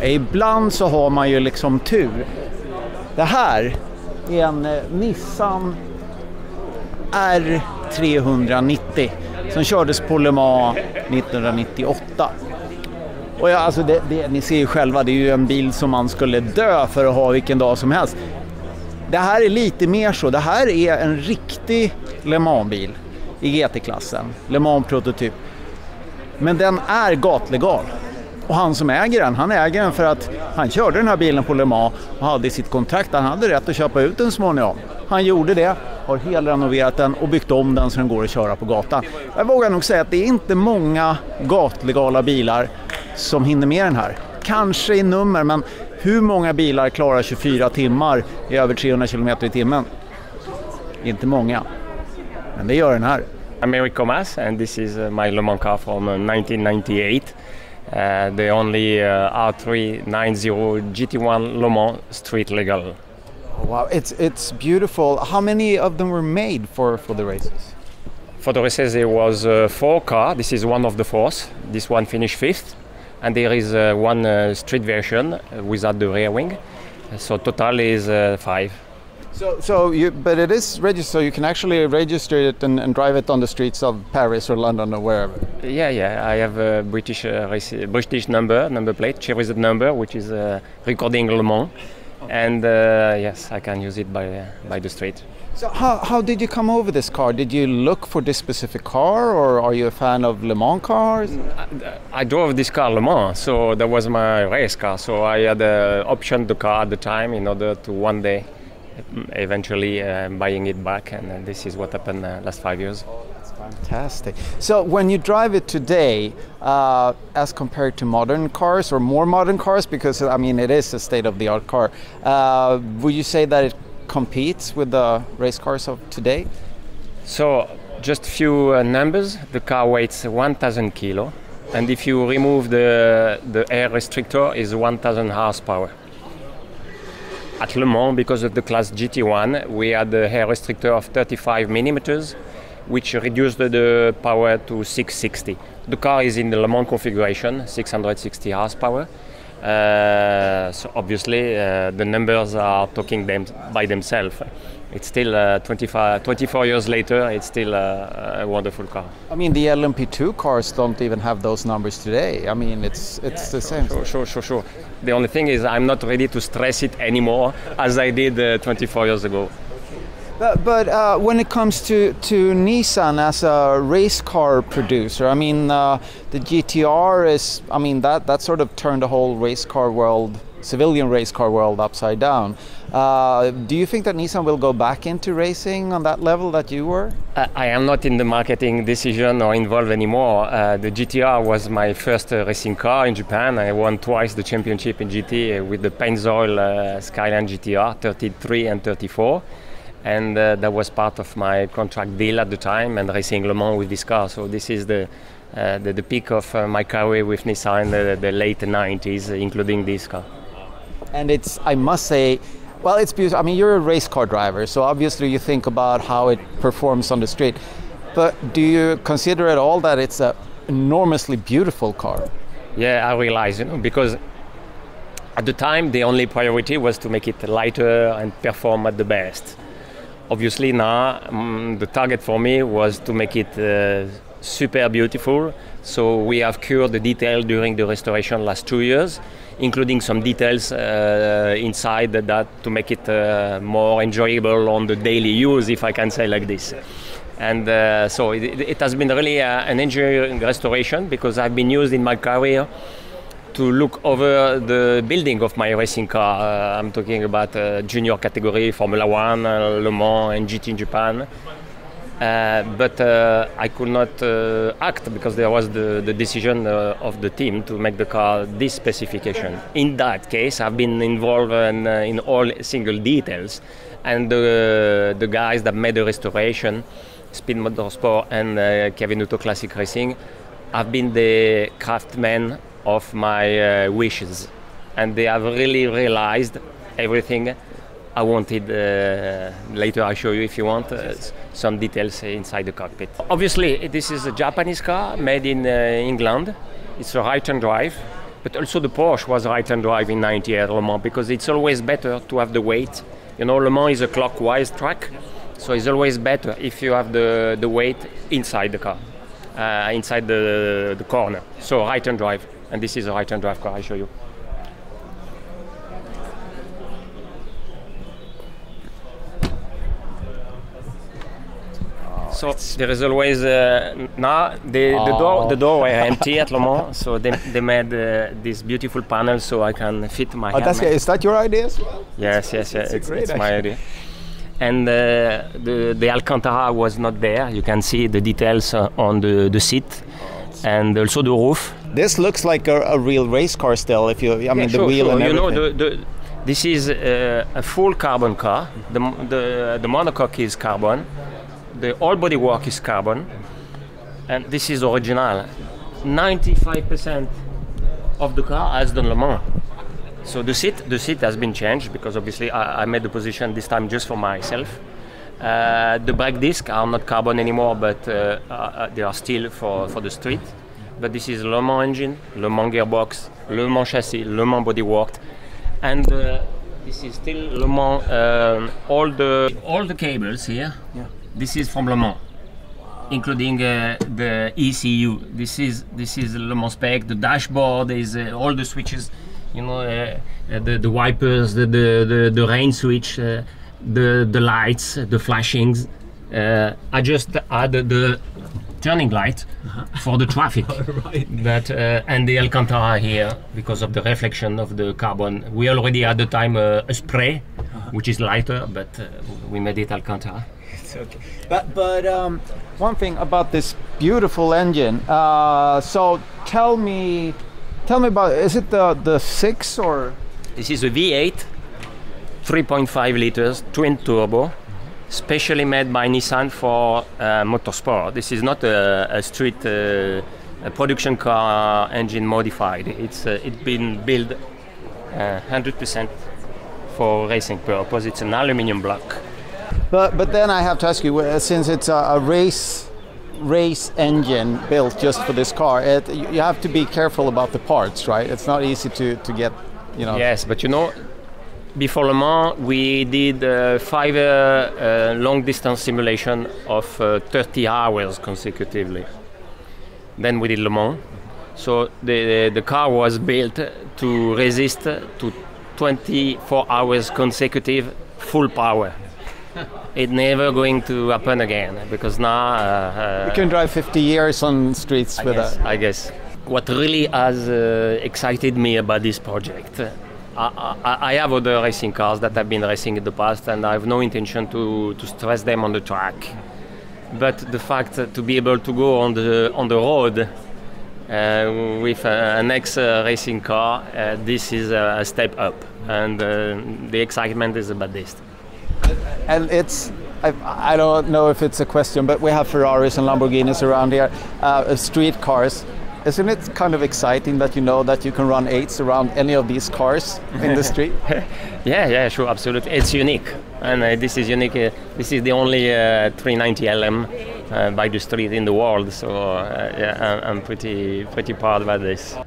Ibland så har man ju liksom tur. Det här är en Nissan R390 som kördes på Le Mans 1998. Och ja, alltså ni ser ju själva, det är ju en bil som man skulle dö för att ha vilken dag som helst. Det här är lite mer så. Det här är en riktig Le Mans-bil i GT-klassen. Le Mans-prototyp. Men den är gatlegal. Och han som äger den, han äger den för att han körde den här bilen på Le Mans och hade i sitt kontrakt. Han hade rätt att köpa ut den småningom. Han gjorde det, har helrenoverat den och byggt om den så den går att köra på gatan. Jag vågar nog säga att det är inte många gatlegala bilar som hinner med den här. Kanske i nummer, men hur många bilar klarar 24 timmar i över 300 km i timmen? Inte många. Men det gör den här. I'm Eric Comas and this is my Le Mans car from 1998. The only R390 GT1 Le Mans street legal. Oh, wow, it's beautiful. How many of them were made for the races? For the races there was 4 cars. This is one of the 4. This one finished 5th. And there is one street version without the rear wing. So total is 5. But it is registered, so you can actually register it and drive it on the streets of Paris or London or wherever. Yeah. I have a British number plate, cherished number, which is recording Le Mans, and yes, I can use it by the street. So how did you come over this car? Did you look for this specific car, or are you a fan of Le Mans cars? I drove this car Le Mans, so that was my race car. So I had optioned the car at the time in order to one day eventually buying it back, and this is what happened last 5 years. That's fantastic. So when you drive it today, as compared to modern cars or more modern cars, because I mean it is a state-of-the-art car, would you say that it competes with the race cars of today? So just few numbers. The car weighs 1,000 kilo, and if you remove the air restrictor, is 1,000 horsepower. At Le Mans, because of the class GT1, we had the air restrictor of 35 millimeters, which reduced the power to 660. The car is in the Le Mans configuration, 660 horsepower. So obviously the numbers are talking by themselves. It's still 24 years later, it's still a wonderful car. I mean, the LMP2 cars don't even have those numbers today. I mean, it's the same. Sure. The only thing is I'm not ready to stress it anymore as I did 24 years ago. But when it comes to Nissan as a race car producer, I mean, the GTR is, I mean, that sort of turned the whole race car world, civilian race car world upside down. Do you think that Nissan will go back into racing on that level that you were? I am not in the marketing decision or involved anymore. The GTR was my first racing car in Japan. I won twice the championship in GT with the Pennzoil Skyline GTR 33 and 34. And that was part of my contract deal at the time, and racing Le Mans with this car. So this is the peak of my career with Nissan, the late 90s, including this car. And it's, I must say, well, it's beautiful. I mean, you're a race car driver, so obviously you think about how it performs on the street. But do you consider at all that it's an enormously beautiful car? Yeah, I realize, because at the time the only priority was to make it lighter and perform at the best. Obviously now the target for me was to make it super beautiful. So we have cured the detail during the restoration last 2 years, including some details inside that to make it more enjoyable on the daily use, if I can say like this. And so it has been really an engineering restoration, because I've been used in my career to look over the building of my racing car. I'm talking about junior category, Formula 1, Le Mans and GT in Japan. But I could not act, because there was the decision of the team to make the car this specification. In that case, I've been involved in all single details, and the guys that made the restoration, Speed Motorsport and Kevin Auto Classic Racing, have been the craftsmen of my wishes, and they have really realized everything I wanted. Later I'll show you, if you want, some details inside the cockpit. Obviously this is a Japanese car made in England. It's a right-hand drive. But also the Porsche was right-hand drive in 98 at Le Mans, because it's always better to have the weight. You know, Le Mans is a clockwise track, so it's always better if you have the weight inside the car, inside the corner. So right-hand drive, and this is a right-hand drive car, I show you. So there is always now the door were empty at Le Mans, so they made this beautiful panel so I can fit my helmet. Is that your idea as well? Yes, it's my idea. And the Alcantara was not there. You can see the details on the seat and also the roof. This looks like a real race car still. If you, I mean, the wheel and everything. You know, this is a full carbon car. The monocoque is carbon. The whole bodywork is carbon, and this is original. 95% of the car has done Le Mans. So the seat has been changed because obviously I made the position this time just for myself. The brake discs are not carbon anymore, but they are still for the street. But this is Le Mans engine, Le Mans gearbox, Le Mans chassis, Le Mans bodywork, and this is still Le Mans. All the cables here. Yeah. This is from Le Mans, including the ECU. This is Le Mans spec. The dashboard is all the switches, you know, the wipers, the rain switch, the lights, the flashings. I just added the turning light for the traffic. Right. But and the Alcantara here because of the reflection of the carbon. We already had the time a spray, which is lighter, but we made it Alcantara. Okay. But one thing about this beautiful engine. So tell me about. Is it the 6 or? This is a V8, 3.5 liters twin turbo, specially made by Nissan for motorsport. This is not a street a production car engine modified. It's been built 100% for racing purpose. It's an aluminium block. But then I have to ask you, since it's a race engine built just for this car, you have to be careful about the parts, right? It's not easy to get, you know. Yes, but you know, before Le Mans we did 5 long distance simulation of 30 hours consecutively. Then we did Le Mans. So the car was built to resist to 24 hours consecutive full power. It's never going to happen again because now you can drive 50 years on streets with that. I guess. What really has excited me about this project, I have other racing cars that I've been racing in the past, and I have no intention to stress them on the track. But the fact to be able to go on the road with an next racing car, this is a step up, and the excitement is about this. And it's, I don't know if it's a question, but we have Ferraris and Lamborghinis around here, street cars. Isn't it kind of exciting that you know that you can run 8s around any of these cars in the street? Yeah, sure, absolutely. It's unique, and this is unique. This is the only 390 LM by the street in the world, so yeah, I'm pretty proud about this.